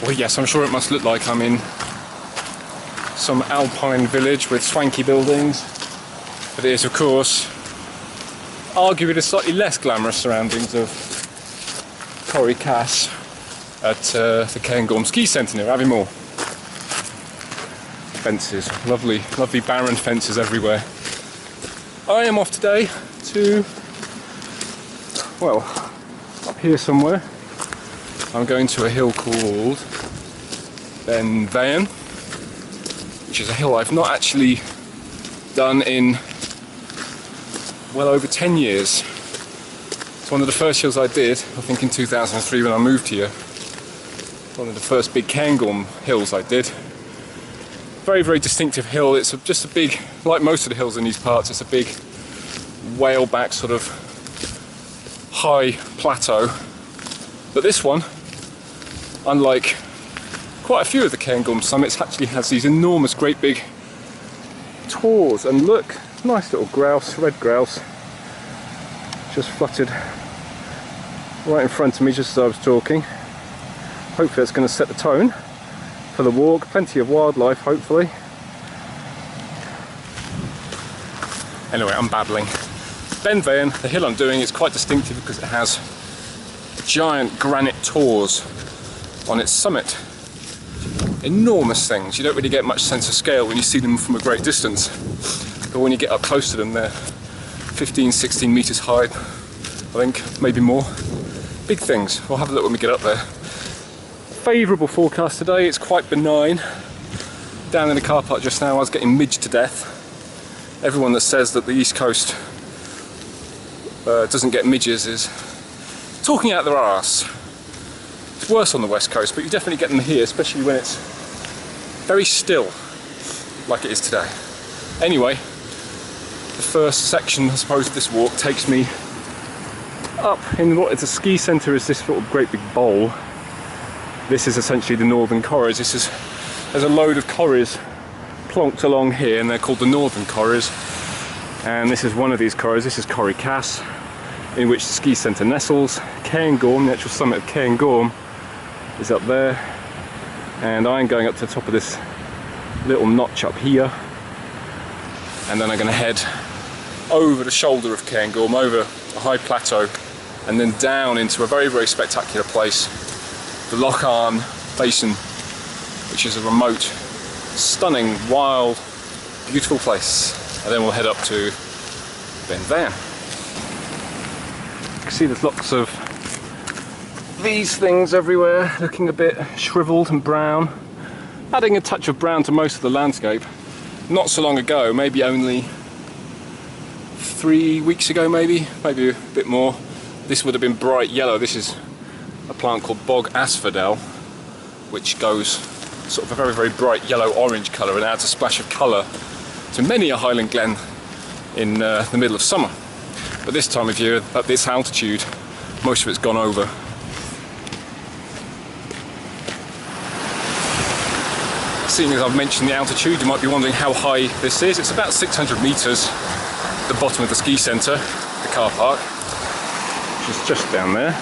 Well, yes, I'm sure it must look like I'm in some alpine village with swanky buildings, but it is, of course, arguably the slightly less glamorous surroundings of Corrie at the Cairngorm ski centre near Aviemore. Fences, lovely, lovely barren fences everywhere. I am off today to, well, up here somewhere. I'm going to a hill called Beinn Mheadhoin, which is a hill I've not actually done in well over 10 years. It's one of the first hills I did, I think in 2003 when I moved here. One of the first big Cairngorm hills I did. Very, very distinctive hill. It's just a big, like most of the hills in these parts, it's a big whale back sort of high plateau. But this one, unlike quite a few of the Cairngorm summits, actually has these enormous, great big tors. And look, nice little grouse, red grouse, just fluttered right in front of me just as I was talking. Hopefully that's going to set the tone for the walk. Plenty of wildlife, hopefully. Anyway, I'm babbling. Beinn Mheadhoin, the hill I'm doing, is quite distinctive because it has giant granite tors on its summit. Enormous things. You don't really get much sense of scale when you see them from a great distance, but when you get up close to them, they're 15, 16 meters high, I think, maybe more. Big things. We'll have a look when we get up there. Favourable forecast today. It's quite benign. Down in the car park just now I was getting midged to death. Everyone that says that the East Coast doesn't get midges is talking out their arse. It's worse on the West Coast, but you definitely get them here, especially when it's very still, like it is today. Anyway, the first section, I suppose, of this walk takes me up in what is a ski centre, is this sort of great big bowl. This is essentially the northern corries. There's a load of corries plonked along here, and they're called the northern corries. And this is one of these corries. This is Corrie, in which the ski centre nestles. Cairngorm, the actual summit of Cairngorm, is up there. And I'm going up to the top of this little notch up here. And then I'm going to head over the shoulder of Cairngorm, over a high plateau, and then down into a very, very spectacular place, the Loch A'an basin, which is a remote, stunning, wild, beautiful place. And then we'll head up to Beinn Mheadhoin. You can see there's lots of these things everywhere, looking a bit shriveled and brown, adding a touch of brown to most of the landscape. Not so long ago, maybe only 3 weeks ago, maybe a bit more, this would have been bright yellow. This is a plant called bog asphodel, which goes sort of a very, very bright yellow-orange colour and adds a splash of colour to many a highland glen in the middle of summer. But this time of year, at this altitude, most of it's gone over. Seeing as I've mentioned the altitude, you might be wondering how high this is. It's about 600 metres at the bottom of the ski centre, the car park, which is just down there.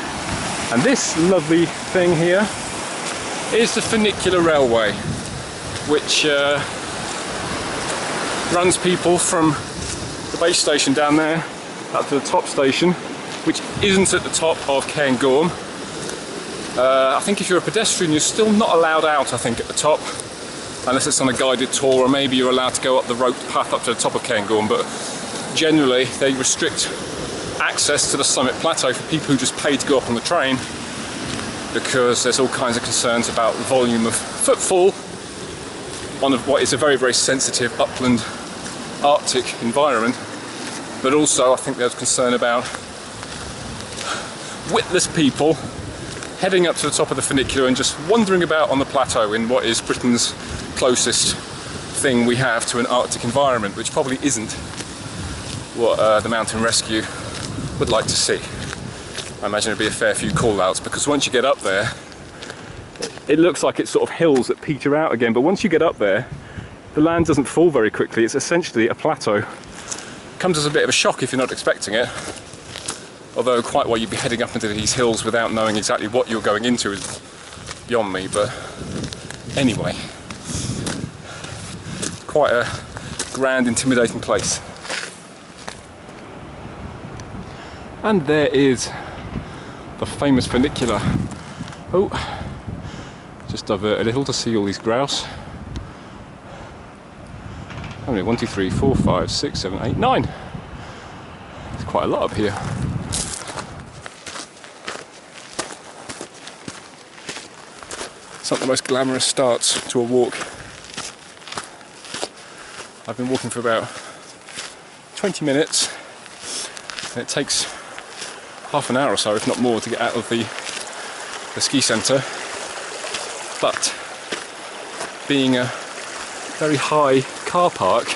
And this lovely thing here is the funicular railway, which runs people from the base station down there up to the top station, which isn't at the top of Cairngorm. I think if you're a pedestrian, you're still not allowed out, I think, at the top, unless it's on a guided tour, or maybe you're allowed to go up the roped path up to the top of Cairngorm, but generally they restrict access to the summit plateau for people who just pay to go up on the train, because there's all kinds of concerns about the volume of footfall on what is a very, very sensitive upland Arctic environment. But also I think there's concern about witless people heading up to the top of the funicular and just wandering about on the plateau in what is Britain's closest thing we have to an Arctic environment, which probably isn't what the mountain rescue would like to see. I imagine there'd be a fair few call-outs, because once you get up there, it looks like it's sort of hills that peter out again, but once you get up there, the land doesn't fall very quickly. It's essentially a plateau. Comes as a bit of a shock if you're not expecting it, although quite why you'd be heading up into these hills without knowing exactly what you're going into is beyond me, but anyway, quite a grand, intimidating place. And there is the famous funicular. Oh, just divert a little to see all these grouse. How many? 1, 2, 3, 4, 5, 6, 7, 8, 9. There's quite a lot up here. It's not the most glamorous start to a walk. I've been walking for about 20 minutes, and it takes half an hour or so, if not more, to get out of the ski centre. But being a very high car park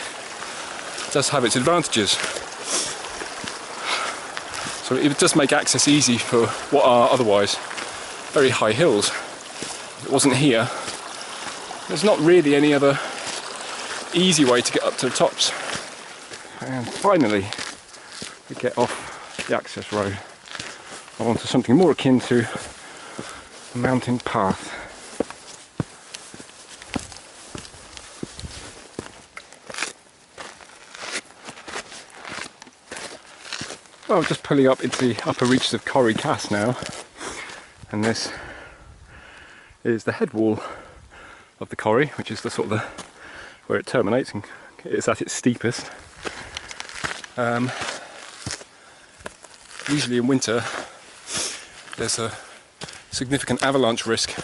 does have its advantages. So it does make access easy for what are otherwise very high hills. If it wasn't here, there's not really any other easy way to get up to the tops. And finally, we get off the access road onto something more akin to a mountain path. Well, just pulling up into the upper reaches of Corrie now, and this is the head wall of the Corrie, which is the sort of where it terminates and it's at its steepest. Usually in winter there's a significant avalanche risk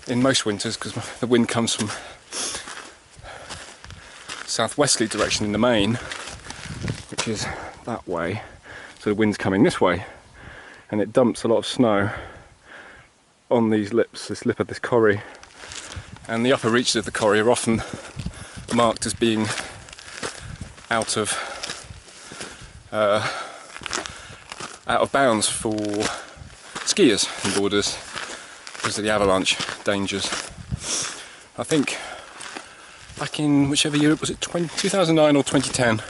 in most winters because the wind comes from southwesterly direction in the main, which is that way, so the wind's coming this way, and it dumps a lot of snow on these lips, this lip of this Corrie, and the upper reaches of the Corrie are often marked as being out of bounds for skiers and boarders because of the avalanche dangers. I think back in whichever year, was it 2009 or 2010,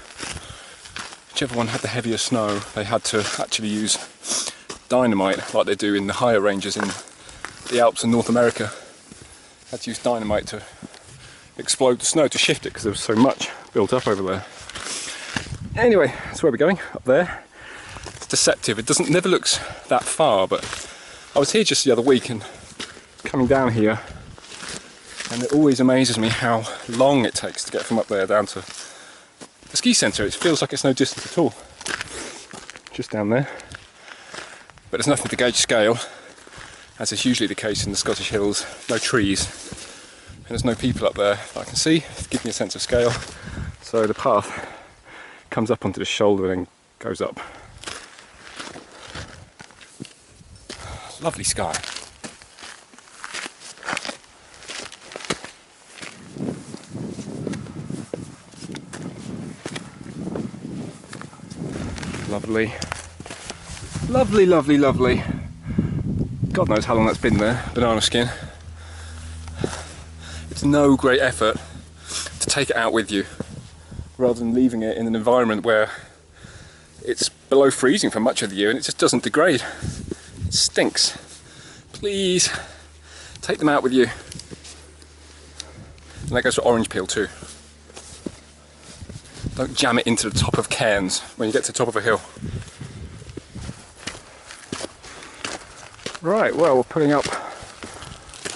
whichever one had the heavier snow, they had to actually use dynamite like they do in the higher ranges in the Alps in North America. Had to use dynamite to explode the snow to shift it because there was so much built up over there. Anyway, that's where we're going, up there. It's deceptive, it never looks that far, but I was here just the other week and coming down here, and it always amazes me how long it takes to get from up there down to the ski centre. It feels like it's no distance at all, just down there. But there's nothing to gauge scale, as is usually the case in the Scottish hills. No trees, and there's no people up there that I can see to give me a sense of scale. So the path comes up onto the shoulder and then goes up. Lovely sky. Lovely. Lovely, lovely, lovely. God knows how long that's been there, banana skin. It's no great effort to take it out with you, rather than leaving it in an environment where it's below freezing for much of the year and it just doesn't degrade. It stinks. Please take them out with you. And that goes for orange peel too. Don't jam it into the top of cairns when you get to the top of a hill. Right, well, we're pulling up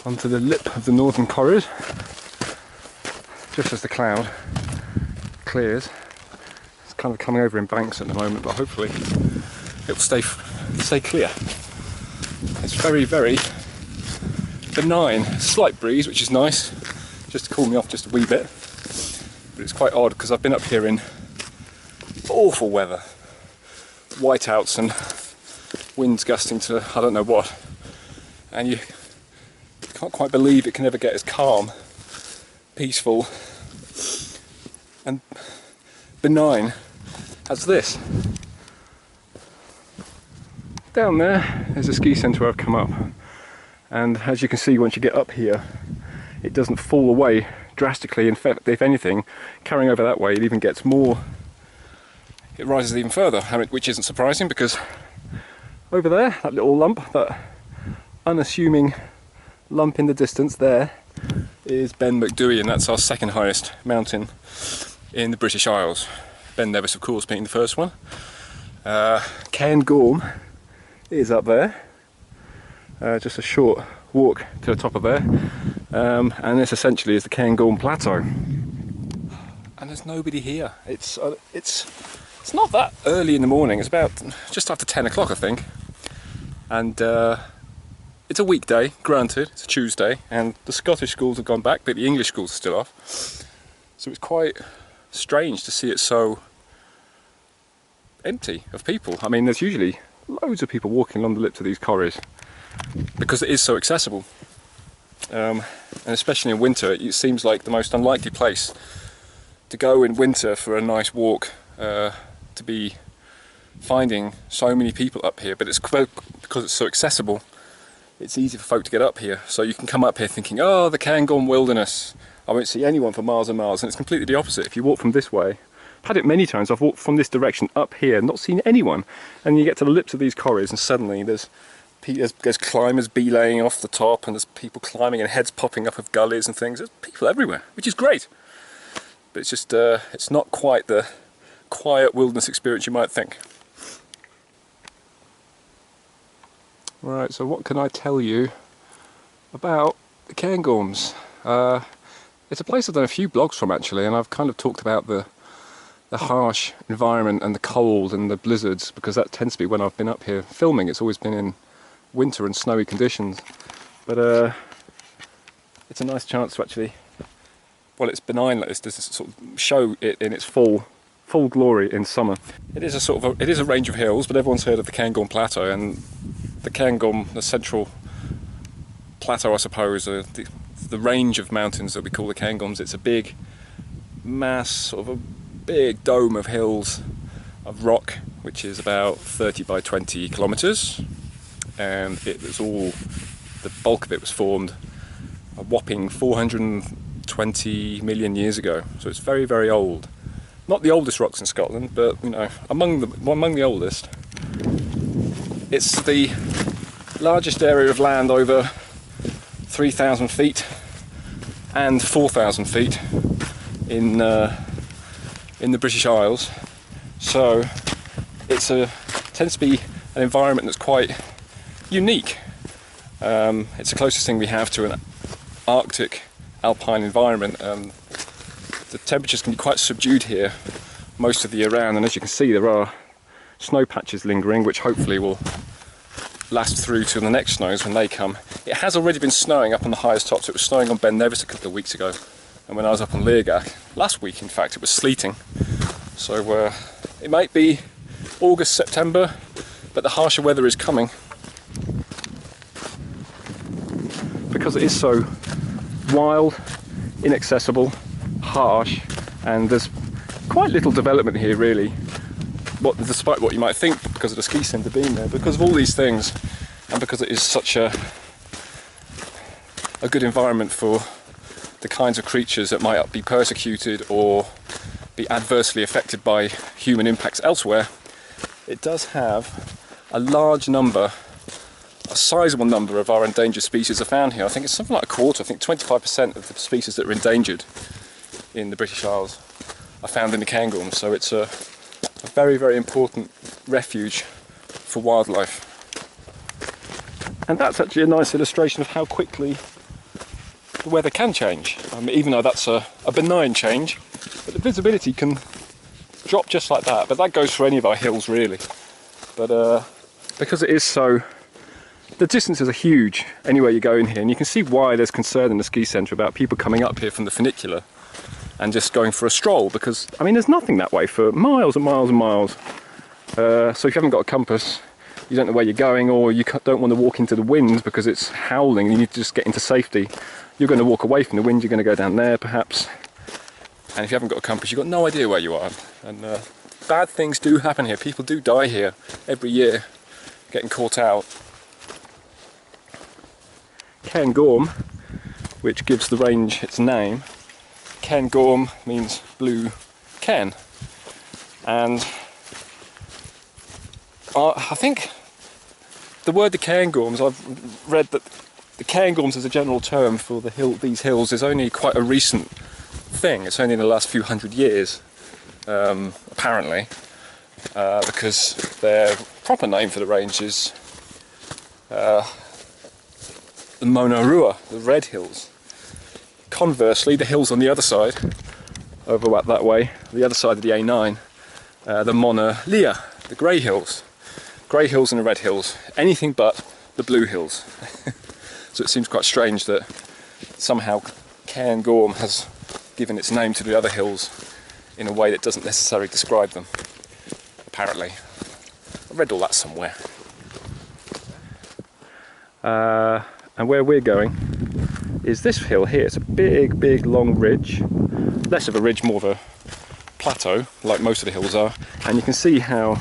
onto the lip of the northern corries, just as the cloud clears. It's kind of coming over in banks at the moment, but hopefully it will stay clear. It's very, very benign. Slight breeze, which is nice, just to cool me off just a wee bit. But it's quite odd because I've been up here in awful weather, whiteouts and winds gusting to I don't know what, and you can't quite believe it can ever get as calm, peaceful and benign as this. Down there's a ski centre where I've come up, and as you can see, once you get up here it doesn't fall away drastically. In fact, if anything, carrying over that way it even gets more, it rises even further, which isn't surprising because over there, that little lump, that unassuming lump in the distance there is Beinn Mheadhoin, and that's our second highest mountain in the British Isles. Ben Nevis, of course, being the first one. Cairngorm is up there, just a short walk to the top of there, and this essentially is the Cairngorm plateau. And there's nobody here. It's not that early in the morning. It's about just after 10 o'clock, I think, and it's a weekday, granted, it's a Tuesday, and the Scottish schools have gone back, but the English schools are still off. So it's quite strange to see it so empty of people. I mean, there's usually loads of people walking along the lips of these corries, because it is so accessible. And especially in winter, it seems like the most unlikely place to go in winter for a nice walk, to be finding so many people up here. But it's because it's so accessible, it's easy for folk to get up here. So you can come up here thinking, oh, the Cairngorm wilderness, I won't see anyone for miles and miles, and it's completely the opposite. If you walk from this way, I've had it many times, I've walked from this direction up here, not seen anyone, and you get to the lips of these corries and suddenly there's climbers belaying off the top, and there's people climbing and heads popping up of gullies and things. There's people everywhere, which is great. But it's just, it's not quite the quiet wilderness experience you might think. Right, so what can I tell you about the Cairngorms? It's a place I've done a few blogs from, actually, and I've kind of talked about the harsh environment and the cold and the blizzards, because that tends to be when I've been up here filming. It's always been in winter and snowy conditions. But it's a nice chance to actually, well, it's benign like this, to sort of show it in its full glory in summer. It is a sort of it is a range of hills, but everyone's heard of the Cairngorm plateau, and the Cairngorm, the central plateau, I suppose, the range of mountains that we call the Cairngorms. It's a big mass, sort of a big dome of hills of rock, which is about 30 by 20 kilometres, and it was all, the bulk of it was formed a whopping 420 million years ago. So it's very, very old. Not the oldest rocks in Scotland, but you know, among the oldest. It's the largest area of land over 3,000 feet and 4,000 feet in the British Isles. So it's tends to be an environment that's quite unique. It's the closest thing we have to an Arctic alpine environment. The temperatures can be quite subdued here most of the year round, and as you can see, there are snow patches lingering, which hopefully will last through to the next snows when they come. It has already been snowing up on the highest tops. It was snowing on Beinn Nevis a couple of weeks ago, and when I was up on Leargach last week, in fact, it was sleeting. So it might be August, September, but the harsher weather is coming. Because it is so wild, inaccessible, harsh, and there's quite little development here really, despite what you might think, because of the ski centre being there, because of all these things, and because it is such a good environment for the kinds of creatures that might be persecuted or be adversely affected by human impacts elsewhere. It does have a large number, a sizable number of our endangered species are found here. I think it's something like a quarter, I think 25% of the species that are endangered in the British Isles are found in the Cairngorms, so it's a very, very important refuge for wildlife. And that's actually a nice illustration of how quickly the weather can change. Even though that's a benign change, but the visibility can drop just like that. But that goes for any of our hills really. But because it is so, the distances are huge anywhere you go in here, and you can see why there's concern in the ski centre about people coming up here from the funicular and just going for a stroll, because I mean there's nothing that way for miles and miles and miles. So if you haven't got a compass, you don't know where you're going, or you don't want to walk into the wind because it's howling and you need to just get into safety, you're going to walk away from the wind, you're going to go down there perhaps. And if you haven't got a compass, you've got no idea where you are. And bad things do happen here. People do die here every year, getting caught out. Cairngorm, which gives the range its name, Cairngorm means blue cairn, and I think the word the Cairngorms, I've read that the Cairngorms as a general term for these hills is only quite a recent thing. It's only in the last few hundred years, apparently, because their proper name for the range is the Monarua, the Red Hills. Conversely, the hills on the other side, over that way, the other side of the A9, the Mona Lea, the Grey Hills. Grey Hills and the Red Hills, anything but the Blue Hills. So it seems quite strange that somehow Cairngorm has given its name to the other hills in a way that doesn't necessarily describe them, apparently. I read all that somewhere. And where we're going is this hill here. It's a big long ridge, less of a ridge, more of a plateau, like most of the hills are, and you can see how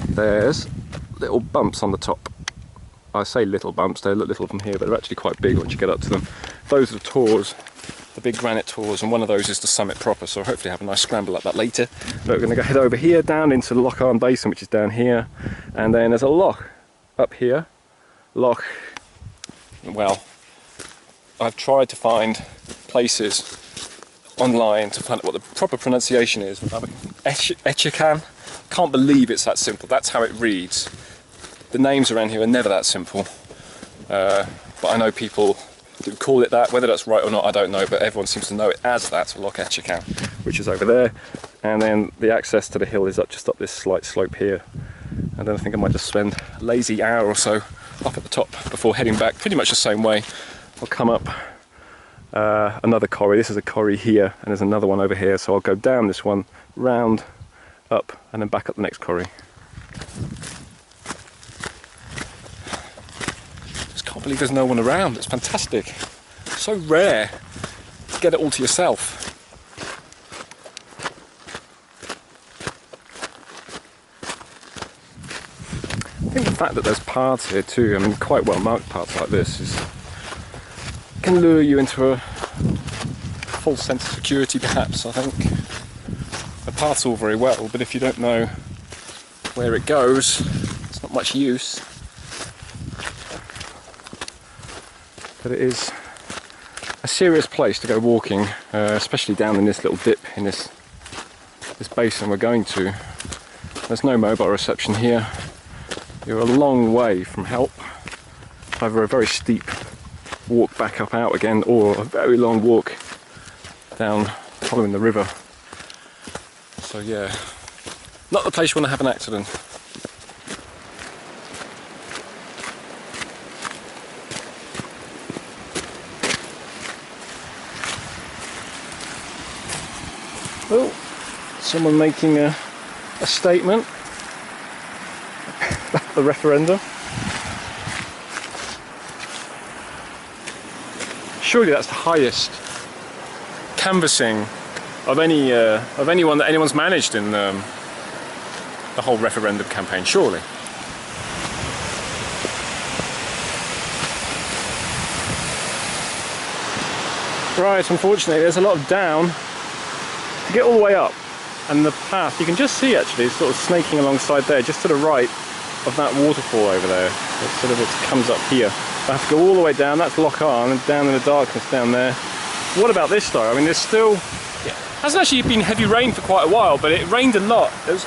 there's little bumps on the top. I say little bumps, they look little from here, but they're actually quite big once you get up to them. Those are the tors, the big granite tors, and one of those is the summit proper, so hopefully have a nice scramble up that later. But we're going to head over here, down into the Loch A'an basin, which is down here, and then there's a loch up here. Loch, well, I've tried to find places online to find out what the proper pronunciation is. Etchachan. Can't believe it's that simple. That's how it reads. The names around here are never that simple. But I know people do call it that. Whether that's right or not, I don't know, but everyone seems to know it as that, so Loch Etchachan, which is over there. And then the access to the hill is just up this slight slope here. And then I think I might just spend a lazy hour or so up at the top before heading back pretty much the same way. I'll come up another corrie. This is a corrie here, and there's another one over here, so I'll go down this one, round, up, and then back up the next corrie. Just can't believe there's no one around. It's fantastic. So rare to get it all to yourself. I think the fact that there's paths here too, I mean quite well marked paths like this, can lure you into a false sense of security perhaps. I think the path's all very well, but if you don't know where it goes, it's not much use. But it is a serious place to go walking, especially down in this little dip in this basin we're going to. There's no mobile reception here. You're a long way from help, either a very steep walk back up out again or a very long walk down following the river. So yeah, not the place you want to have an accident. Oh, someone making a statement about the referendum. Surely that's the highest canvassing of anyone that anyone's managed in the whole referendum campaign, surely. Right, unfortunately there's a lot of down to get all the way up, and the path you can just see actually is sort of snaking alongside there, just to the right of that waterfall over there. It comes up here. I have to go all the way down. That's Loch A'an, and down in the darkness down there. What about this though? I mean, there's still, hasn't actually been heavy rain for quite a while, but it rained a lot. There was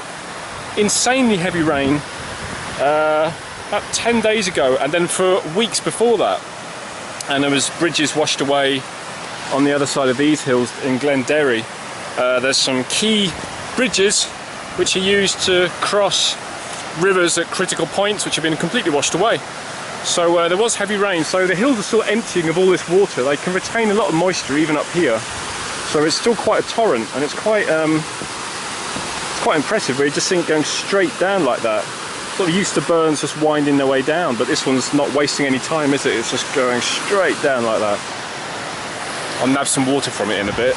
insanely heavy rain about 10 days ago, and then for weeks before that. And there was bridges washed away on the other side of these hills in Glenderry. There's some key bridges which are used to cross rivers at critical points, which have been completely washed away. So there was heavy rain, so the hills are still emptying of all this water. They can retain a lot of moisture even up here, so it's still quite a torrent, and it's quite impressive where you just think going straight down like that. Sort of used to burns just winding their way down, but this one's not wasting any time, is it? It's just going straight down like that. I'll nab some water from it in a bit.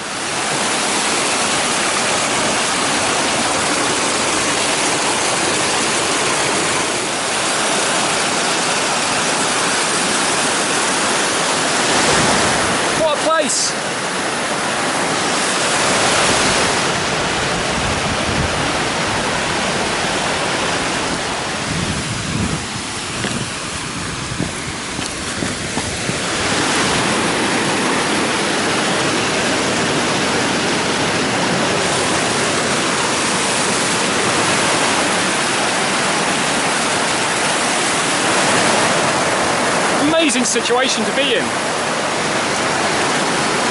situation to be in.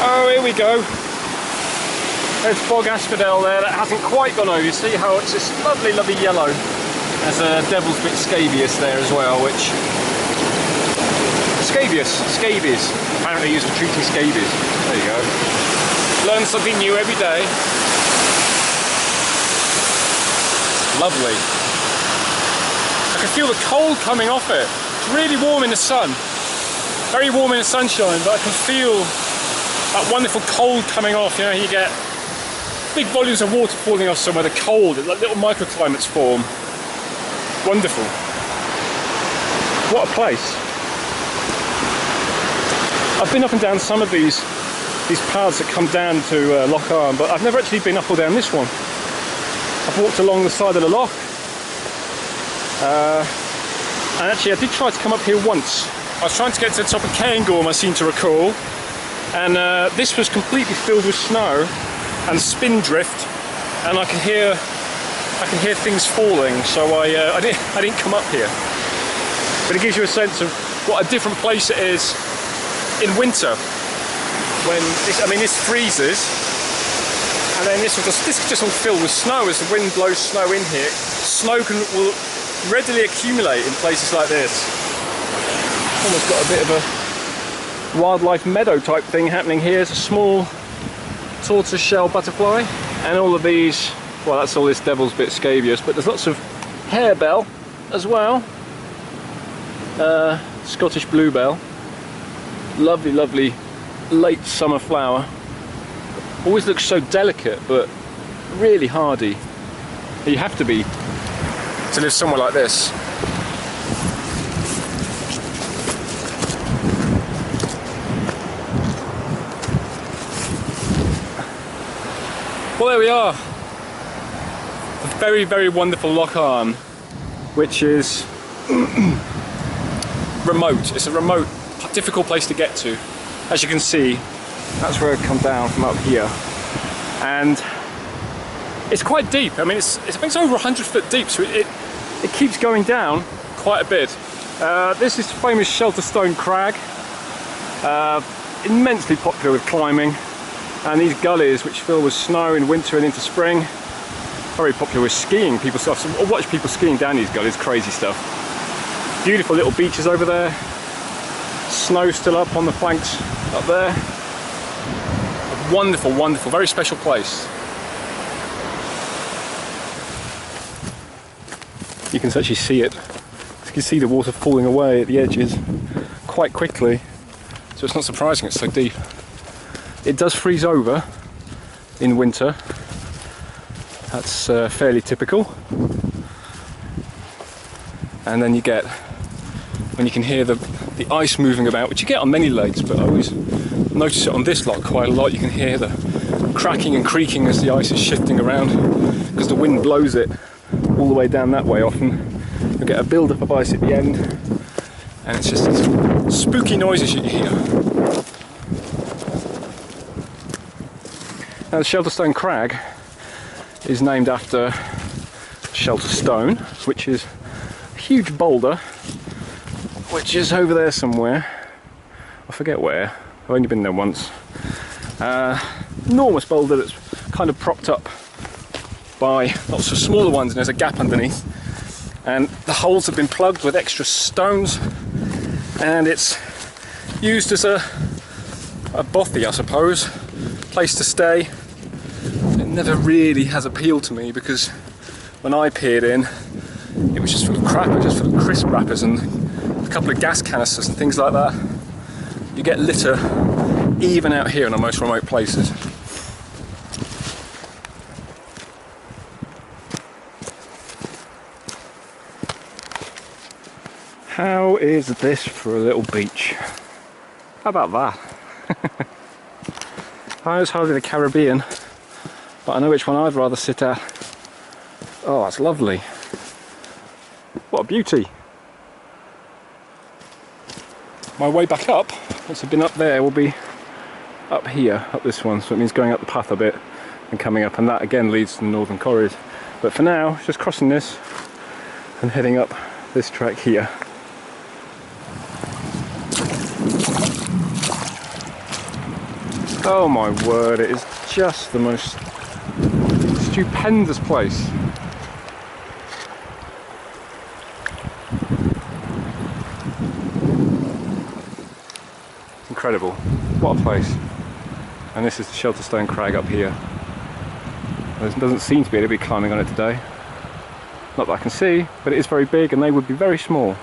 Oh, here we go. There's bog asphodel there that hasn't quite gone over. You see how it's this lovely, lovely yellow. There's a devil's bit scabious there as well, which... Scabies. Apparently used for treating scabies. There you go. Learn something new every day. Lovely. I can feel the cold coming off it. It's really warm in the sun. Very warm in the sunshine, but I can feel that wonderful cold coming off. You know, you get big volumes of water falling off somewhere, the cold, like little microclimates form. Wonderful. What a place. I've been up and down some of these paths that come down to Loch A'an, but I've never actually been up or down this one. I've walked along the side of the loch, and actually I did try to come up here once. I was trying to get to the top of Cairngorm, I seem to recall, and this was completely filled with snow and spindrift, and I can hear things falling, so I didn't come up here. But it gives you a sense of what a different place it is in winter, when this freezes, and then this is just all filled with snow. As the wind blows snow in here, snow will readily accumulate in places like this. Almost got a bit of a wildlife meadow type thing happening here. There's a small tortoiseshell butterfly, and all of these, well, that's all this devil's bit scabious, but there's lots of harebell as well. Scottish bluebell. Lovely, lovely late summer flower. Always looks so delicate, but really hardy. You have to be to live somewhere like this. Well, there we are. A very, very wonderful Loch A'an, which is remote. It's a remote, difficult place to get to. As you can see, that's where I come down from up here, and it's quite deep. I mean, it's over 100 foot deep, so it keeps going down quite a bit. This is famous Shelter Stone Crag, immensely popular with climbing, and these gullies which fill with snow in winter and into spring, very popular with skiing. People watch people skiing down these gullies, crazy stuff. Beautiful little beaches over there. Snow still up on the flanks up there. A wonderful, wonderful, very special place. You can actually see it. You can see the water falling away at the edges quite quickly, so it's not surprising it's so deep. It does freeze over in winter. That's fairly typical. And then you get, when you can hear the ice moving about, which you get on many lakes, but I always notice it on this loch quite a lot. You can hear the cracking and creaking as the ice is shifting around, because the wind blows it all the way down that way often. You'll get a build-up of ice at the end, and it's just these spooky noises you hear. Now, the Shelter Stone Crag is named after Shelter Stone, which is a huge boulder which is over there somewhere. I forget where. I've only been there once. Enormous boulder that's kind of propped up by lots of smaller ones, and there's a gap underneath, and the holes have been plugged with extra stones, and it's used as a bothy, I suppose, place to stay. It never really has appealed to me, because when I peered in, it was just full of crap. It was just full of crisp wrappers and a couple of gas canisters and things like that. You get litter even out here in the most remote places. How is this for a little beach? How about that? I know it's hardly the Caribbean, but I know which one I'd rather sit at. Oh, that's lovely. What a beauty. My way back up, once I've been up there, will be up here, up this one, so it means going up the path a bit and coming up, and that again leads to the northern corries. But for now, just crossing this and heading up this track here. Oh my word, it is just the most stupendous place. It's incredible. What a place. And this is the Shelterstone Crag up here. There doesn't seem to be anybody climbing on it today. Not that I can see, but it is very big and they would be very small.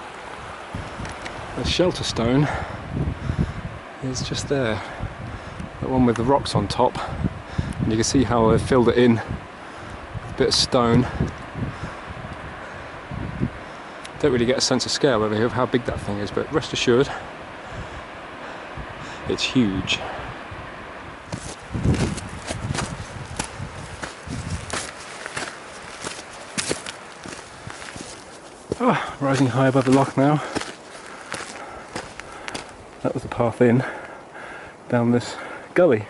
The Shelterstone is just there. That one with the rocks on top. And you can see how they've filled it in with a bit of stone. Don't really get a sense of scale over here of how big that thing is, but rest assured, it's huge. Oh, rising high above the loch now. That was the path in, down this gully.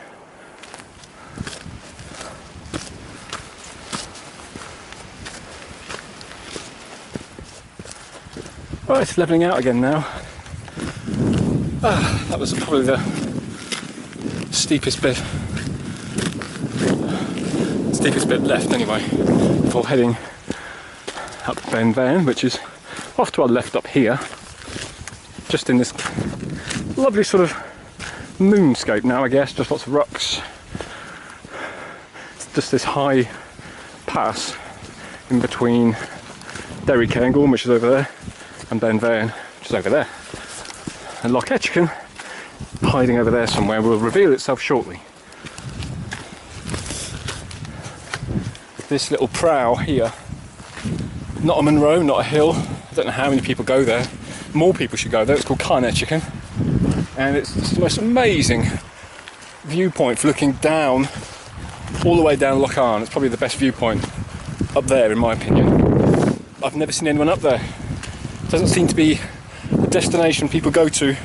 Right, it's levelling out again now. That was probably the steepest bit left anyway, before heading up Beinn Mheadhoin, which is off to our left up here, just in this lovely sort of moonscape now, I guess, just lots of rocks. It's just this high pass in between Cairngorm, which is over there, and Beinn Mheadhoin, which is over there. And Loch Etchachan, hiding over there somewhere, will reveal itself shortly. This little prow here, not a Monroe, not a hill. I don't know how many people go there. More people should go there. It's called Cairn Etchachan, and it's just the most amazing viewpoint for looking down, all the way down Loch A'an. It's probably the best viewpoint up there, in my opinion. I've never seen anyone up there. It doesn't seem to be a destination people go to.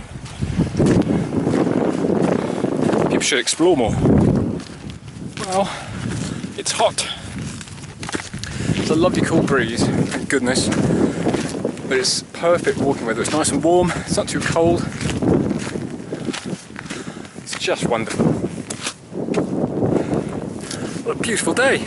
People should explore more. Well, it's hot. It's a lovely cool breeze, thank goodness. But it's perfect walking weather. It's nice and warm, it's not too cold. It's just wonderful. What a beautiful day.